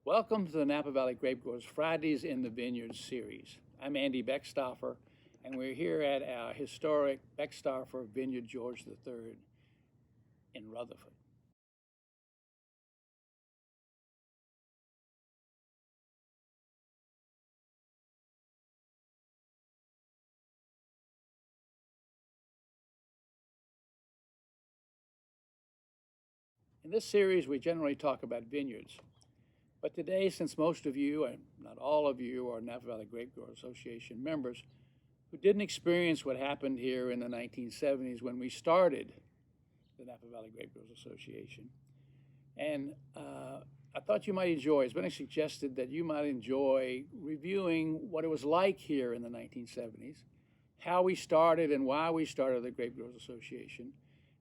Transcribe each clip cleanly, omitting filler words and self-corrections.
Welcome to the Napa Valley Grape Growers Fridays in the Vineyards series. I'm Andy Beckstoffer, and we're here at our historic Beckstoffer Vineyard George III in Rutherford. In this series, we generally talk about vineyards. But today, since most of you, and not all of you, are Napa Valley Grape Growers Association members who didn't experience what happened here in the 1970s when we started the Napa Valley Grape Growers Association. And I thought you might enjoy, it's been suggested that you might enjoy reviewing what it was like here in the 1970s, how we started and why we started the Grape Growers Association,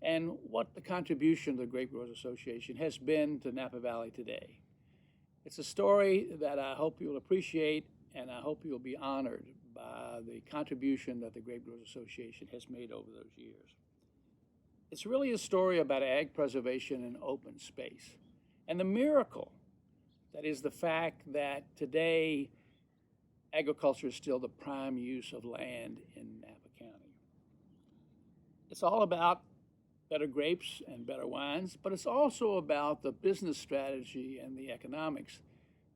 and what the contribution of the Grape Growers Association has been to Napa Valley today. It's a story that I hope you'll appreciate, and I hope you'll be honored by the contribution that the Grape Growers Association has made over those years. It's really a story about ag preservation and open space, and the miracle that is the fact that today agriculture is still the prime use of land in Napa County. It's all about better grapes and better wines, but it's also about the business strategy and the economics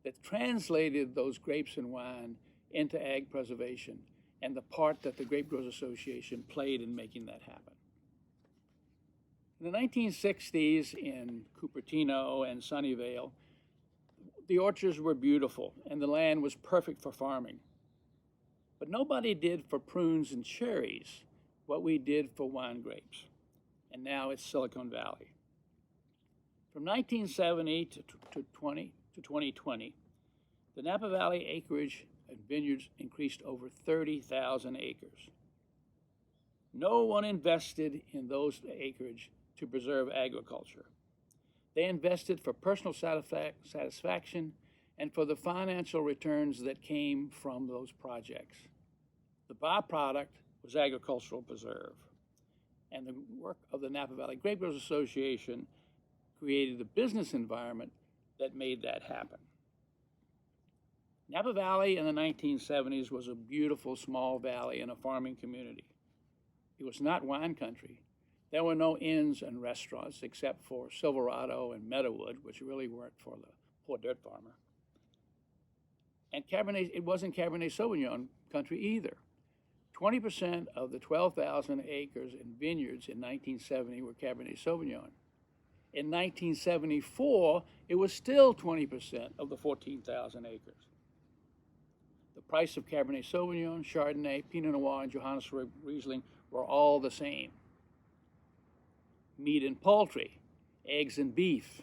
that translated those grapes and wine into ag preservation and the part that the Grape Growers Association played in making that happen. In the 1960s in Cupertino and Sunnyvale, the orchards were beautiful and the land was perfect for farming. But nobody did for prunes and cherries what we did for wine grapes. And now it's Silicon Valley. From 1970 to 2020, the Napa Valley acreage and vineyards increased over 30,000 acres. No one invested in those acreage to preserve agriculture. They invested for personal satisfaction and for the financial returns that came from those projects. The byproduct was agricultural preserve. And the work of the Napa Valley Grape Growers Association created the business environment that made that happen. Napa Valley in the 1970s was a beautiful small valley in a farming community. It was not wine country. There were no inns and restaurants except for Silverado and Meadowood, which really weren't for the poor dirt farmer. And it wasn't Cabernet Sauvignon country either. 20% of the 12,000 acres in vineyards in 1970 were Cabernet Sauvignon. In 1974, it was still 20% of the 14,000 acres. The price of Cabernet Sauvignon, Chardonnay, Pinot Noir, and Johannesburg Riesling were all the same. Meat and poultry, eggs and beef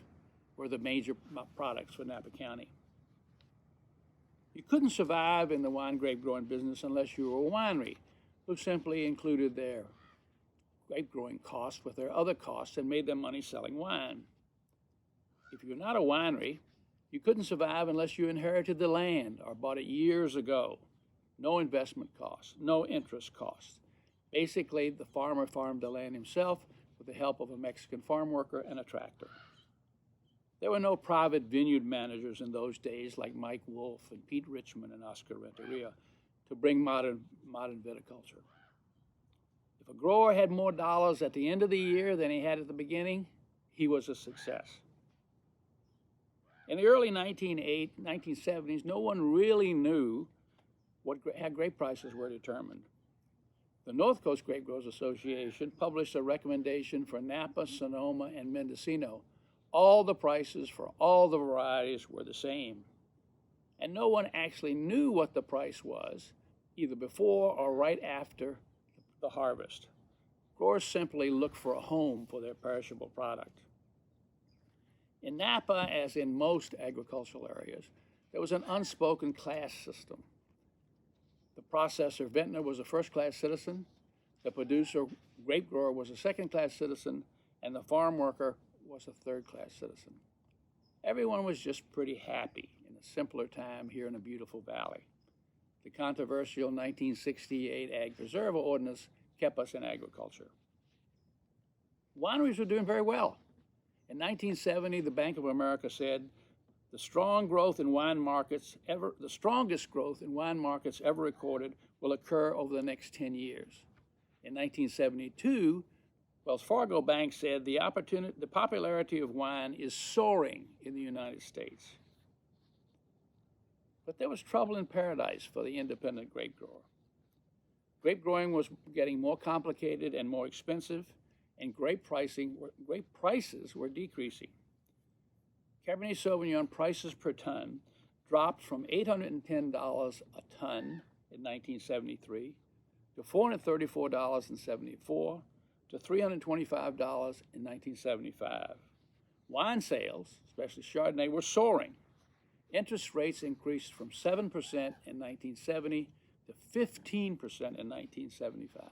were the major products for Napa County. You couldn't survive in the wine grape growing business unless you were a winery, who simply included their grape growing costs with their other costs and made them money selling wine. If you're not a winery, you couldn't survive unless you inherited the land or bought it years ago. No investment costs, no interest costs. Basically, the farmer farmed the land himself with the help of a Mexican farm worker and a tractor. There were no private vineyard managers in those days like Mike Wolfe and Pete Richmond and Oscar Renteria to bring modern viticulture. If a grower had more dollars at the end of the year than he had at the beginning, he was a success. In the early 1970s, no one really knew how grape prices were determined. The North Coast Grape Growers Association published a recommendation for Napa, Sonoma, and Mendocino. All the prices for all the varieties were the same. And no one actually knew what the price was, either before or right after the harvest. Growers simply looked for a home for their perishable product. In Napa, as in most agricultural areas, there was an unspoken class system. The processor vintner was a first-class citizen, the producer grape grower was a second-class citizen, and the farm worker was a third-class citizen. Everyone was just pretty happy in a simpler time here in a beautiful valley. The controversial 1968 Ag Preserva Ordinance kept us in agriculture. Wineries were doing very well. In 1970, the Bank of America said The strongest growth in wine markets ever recorded will occur over the next 10 years. In 1972, Wells Fargo Bank said the popularity of wine is soaring in the United States. But there was trouble in paradise for the independent grape grower. Grape growing was getting more complicated and more expensive, and grape prices were decreasing. Cabernet Sauvignon prices per ton dropped from $810 a ton in 1973 to $434.74 to $325 in 1975. Wine sales, especially Chardonnay, were soaring. Interest rates increased from 7% in 1970 to 15% in 1975.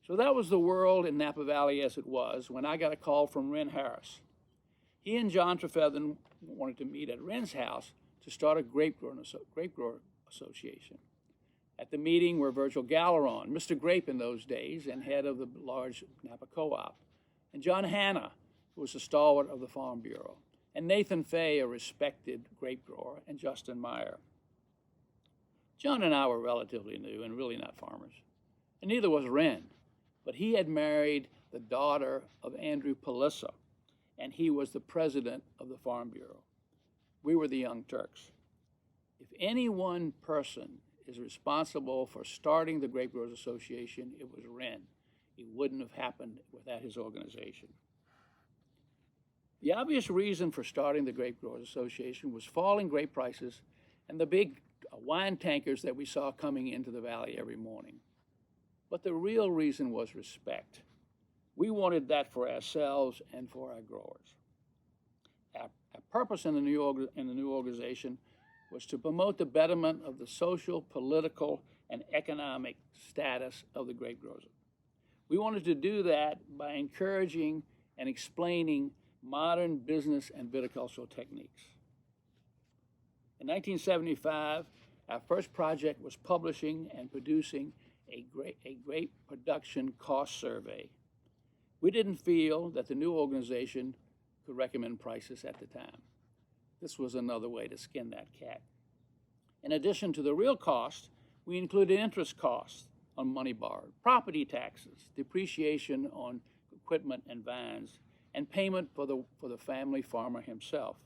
So that was the world in Napa Valley as it was when I got a call from Ren Harris. He and John Trefethen wanted to meet at Ren's house to start a grape grower association. At the meeting were Virgil Galleron, Mr. Grape in those days and head of the large Napa Co-op, and John Hanna, who was a stalwart of the Farm Bureau, and Nathan Fay, a respected grape grower, and Justin Meyer. John and I were relatively new and really not farmers, and neither was Ren, but he had married the daughter of Andrew Palissa, and he was the president of the Farm Bureau. We were the Young Turks. If any one person is responsible for starting the Grape Growers Association, it was Ren. It wouldn't have happened without his organization. The obvious reason for starting the Grape Growers Association was falling grape prices and the big wine tankers that we saw coming into the valley every morning. But the real reason was respect. We wanted that for ourselves and for our growers. Our purpose in the new organization was to promote the betterment of the social, political, and economic status of the grape growers. We wanted to do that by encouraging and explaining modern business and viticultural techniques. In 1975, our first project was publishing and producing a grape production cost survey. We didn't feel that the new organization could recommend prices at the time. This was another way to skin that cat. In addition to the real cost, we included interest costs on money borrowed, property taxes, depreciation on equipment and vines, and payment for the family farmer himself,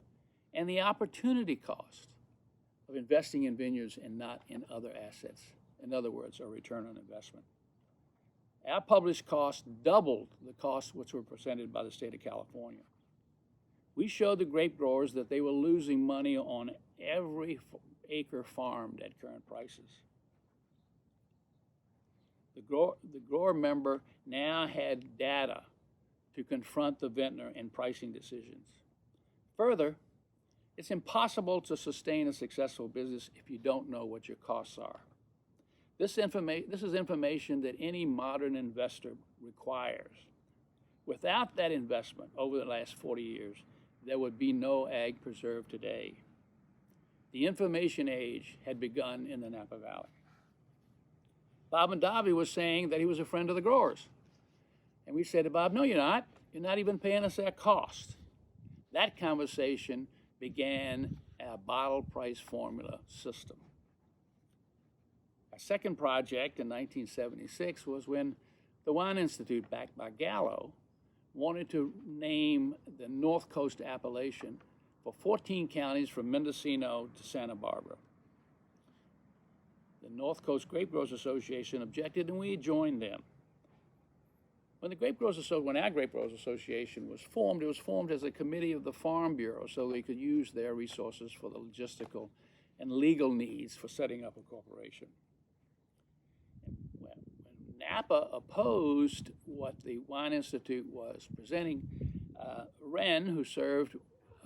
and the opportunity cost of investing in vineyards and not in other assets. In other words, a return on investment. Our published costs doubled the costs which were presented by the state of California. We showed the grape growers that they were losing money on every acre farmed at current prices. The grower member now had data to confront the vintner in pricing decisions. Further, it's impossible to sustain a successful business if you don't know what your costs are. This is information that any modern investor requires. Without that investment over the last 40 years, there would be no ag preserve today. The information age had begun in the Napa Valley. Bob Mondavi was saying that he was a friend of the growers. And we said to Bob, no, you're not. You're not even paying us our cost. That conversation began our bottle price formula system. Our second project in 1976 was when the Wine Institute, backed by Gallo, wanted to name the North Coast appellation for 14 counties from Mendocino to Santa Barbara. The North Coast Grape Growers Association objected, and we joined them. When our Grape Growers Association was formed, it was formed as a committee of the Farm Bureau so they could use their resources for the logistical and legal needs for setting up a corporation. When Napa opposed what the Wine Institute was presenting, Ren, who served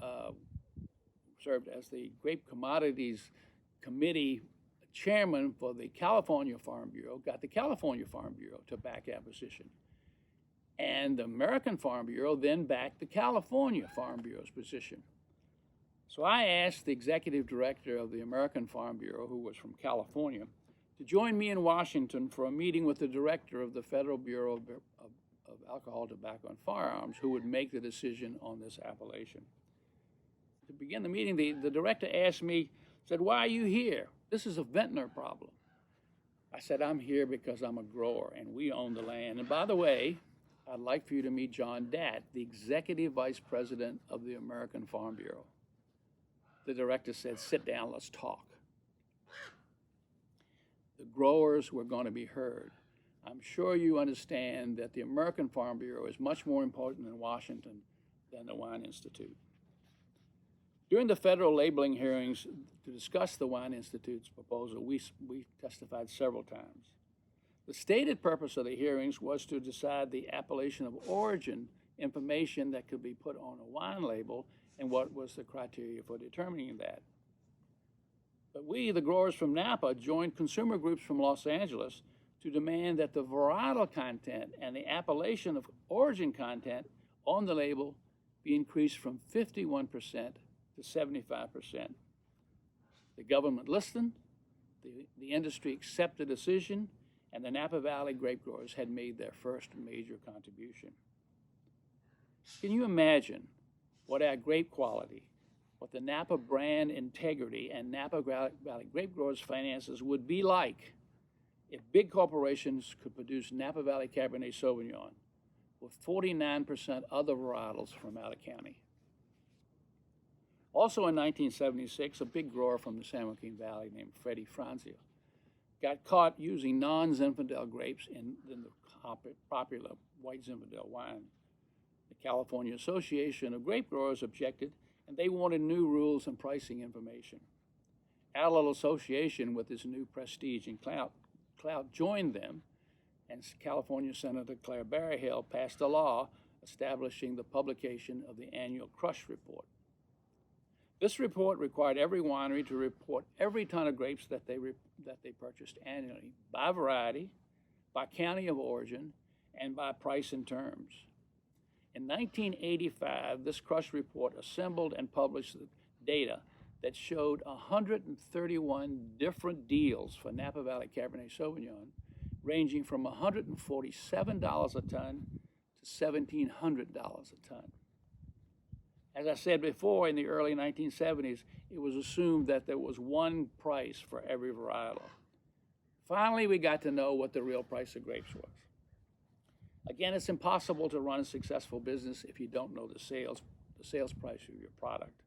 as the Grape Commodities Committee chairman for the California Farm Bureau, got the California Farm Bureau to back our position. And the American Farm Bureau then backed the California Farm Bureau's position. So I asked the executive director of the American Farm Bureau, who was from California, to join me in Washington for a meeting with the director of the Federal Bureau of Alcohol, Tobacco, and Firearms, who would make the decision on this appellation. begin the meeting, the director asked me, said, "Why are you here? This is a vintner problem." I said, "I'm here because I'm a grower and we own the land. And by the way, I'd like for you to meet John Datt, the Executive Vice President of the American Farm Bureau." The director said, "Sit down, let's talk." The growers were going to be heard. I'm sure you understand that the American Farm Bureau is much more important in Washington than the Wine Institute. During the federal labeling hearings to discuss the Wine Institute's proposal, we testified several times. The stated purpose of the hearings was to decide the appellation of origin information that could be put on a wine label and what was the criteria for determining that. But we, the growers from Napa, joined consumer groups from Los Angeles to demand that the varietal content and the appellation of origin content on the label be increased from 51% to 75%. The government listened, the industry accepted the decision, and the Napa Valley grape growers had made their first major contribution. Can you imagine what our grape quality, what the Napa brand integrity and Napa Valley grape growers' finances would be like if big corporations could produce Napa Valley Cabernet Sauvignon with 49% other varietals from out of county? Also in 1976, a big grower from the San Joaquin Valley named Freddie Franzia got caught using non-Zinfandel grapes in the popular white Zinfandel wine. The California Association of Grape Growers objected, and they wanted new rules and pricing information. Our little association, with its new prestige and clout joined them, and California Senator Claire Berryhill passed a law establishing the publication of the annual crush report. This report required every winery to report every ton of grapes that they purchased annually by variety, by county of origin, and by price and terms. In 1985, this crush report assembled and published data that showed 131 different deals for Napa Valley Cabernet Sauvignon, ranging from $147 a ton to $1,700 a ton. As I said before, in the early 1970s, it was assumed that there was one price for every varietal. Finally, we got to know what the real price of grapes was. Again, it's impossible to run a successful business if you don't know the sales price of your product.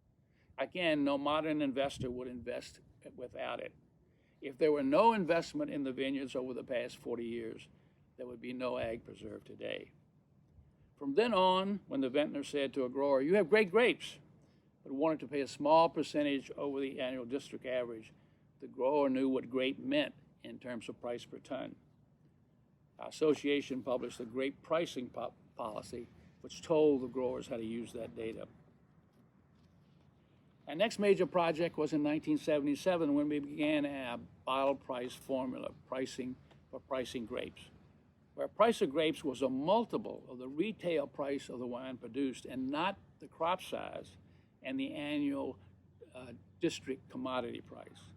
Again, no modern investor would invest without it. If there were no investment in the vineyards over the past 40 years, there would be no ag preserve today. From then on, when the vintner said to a grower, "You have great grapes," but wanted to pay a small percentage over the annual district average, the grower knew what grape meant in terms of price per ton. Our association published a grape pricing policy, which told the growers how to use that data. Our next major project was in 1977 when we began our bottle price formula pricing grapes, where price of grapes was a multiple of the retail price of the wine produced and not the crop size and the annual district commodity price.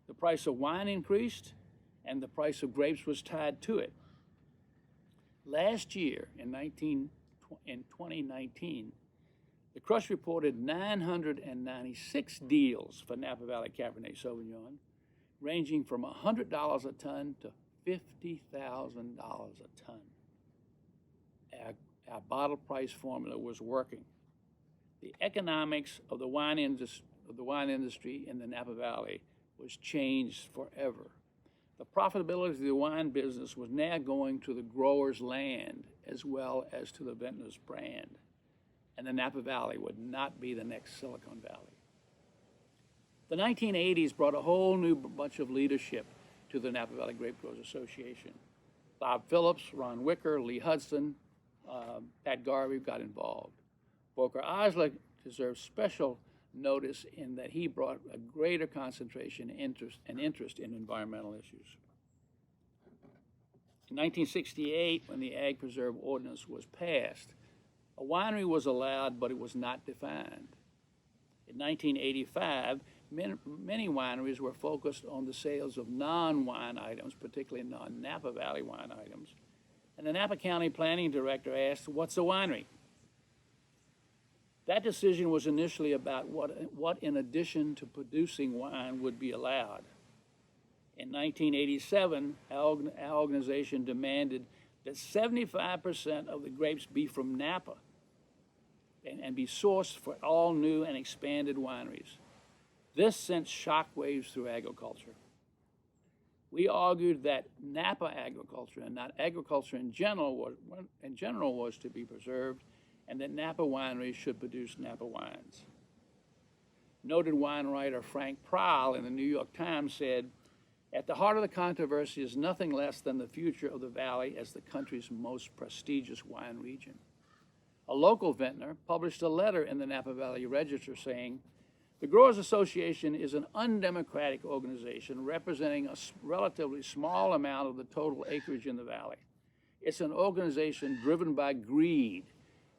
The price of wine increased and the price of grapes was tied to it. Last year, in 2019, the crush reported 996 deals for Napa Valley Cabernet Sauvignon, ranging from $100 a ton to $50,000 a ton. Our bottle price formula was working. The economics of the wine industry in the Napa Valley was changed forever. The profitability of the wine business was now going to the grower's land as well as to the vintner's brand. And the Napa Valley would not be the next Silicon Valley. The 1980s brought a whole new bunch of leadership to the Napa Valley Grape Growers Association. Bob Phillips, Ron Wicker, Lee Hudson, Pat Garvey got involved. Volker Osler deserves special notice in that he brought a greater concentration and interest in environmental issues. In 1968, when the Ag Preserve Ordinance was passed, a winery was allowed, but it was not defined. In 1985, many wineries were focused on the sales of non-wine items, particularly non-Napa Valley wine items. And the Napa County Planning Director asked, "What's a winery?" That decision was initially about what in addition to producing wine would be allowed. In 1987, our organization demanded that 75% of the grapes be from Napa and be sourced for all new and expanded wineries. This sent shockwaves through agriculture. We argued that Napa agriculture and not agriculture in general was to be preserved, and that Napa wineries should produce Napa wines. Noted wine writer Frank Prowl in the New York Times said, "At the heart of the controversy is nothing less than the future of the valley as the country's most prestigious wine region." A local vintner published a letter in the Napa Valley Register saying, "The Growers Association is an undemocratic organization representing a relatively small amount of the total acreage in the valley. It's an organization driven by greed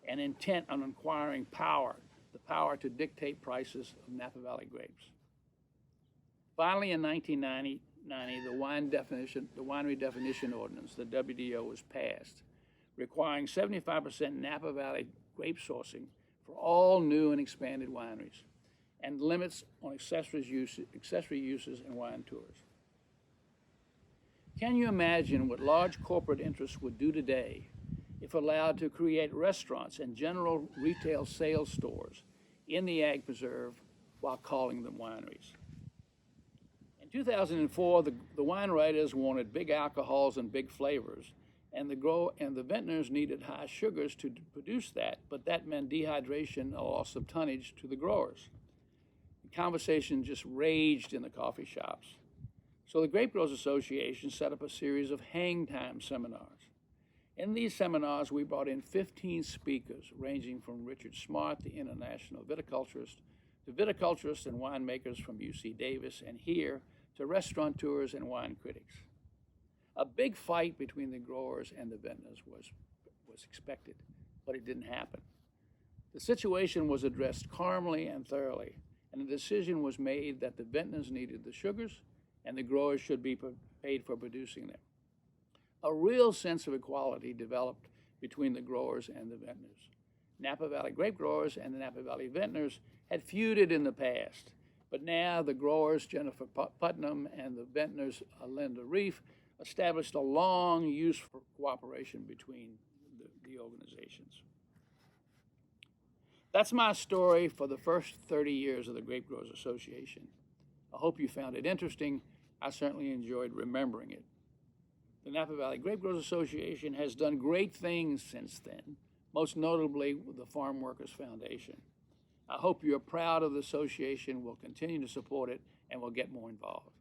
and intent on acquiring power, the power to dictate prices of Napa Valley grapes." Finally, in 1990, the Winery Definition Ordinance, the WDO, was passed, requiring 75% Napa Valley grape sourcing for all new and expanded wineries, and limits on accessory uses and wine tours. Can you imagine what large corporate interests would do today if allowed to create restaurants and general retail sales stores in the ag preserve while calling them wineries? In 2004, the wine writers wanted big alcohols and big flavors, and the vintners needed high sugars to produce that, but that meant dehydration and loss of tonnage to the growers. The conversation just raged in the coffee shops. So the Grape Growers Association set up a series of hang time seminars. In these seminars, we brought in 15 speakers, ranging from Richard Smart, the international viticulturist, to viticulturists and winemakers from UC Davis, and here to restaurateurs and wine critics. A big fight between the growers and the vintners was expected, but it didn't happen. The situation was addressed calmly and thoroughly, and the decision was made that the vintners needed the sugars and the growers should be paid for producing them. A real sense of equality developed between the growers and the vintners. Napa Valley grape growers and the Napa Valley vintners had feuded in the past, but now the growers, Jennifer Putnam, and the vintners, Linda Reef, established a long use for cooperation between the organizations. That's my story for the first 30 years of the Grape Growers Association. I hope you found it interesting. I certainly enjoyed remembering it. The Napa Valley Grape Growers Association has done great things since then, most notably with the Farm Workers Foundation. I hope you're proud of the association, will continue to support it, and will get more involved.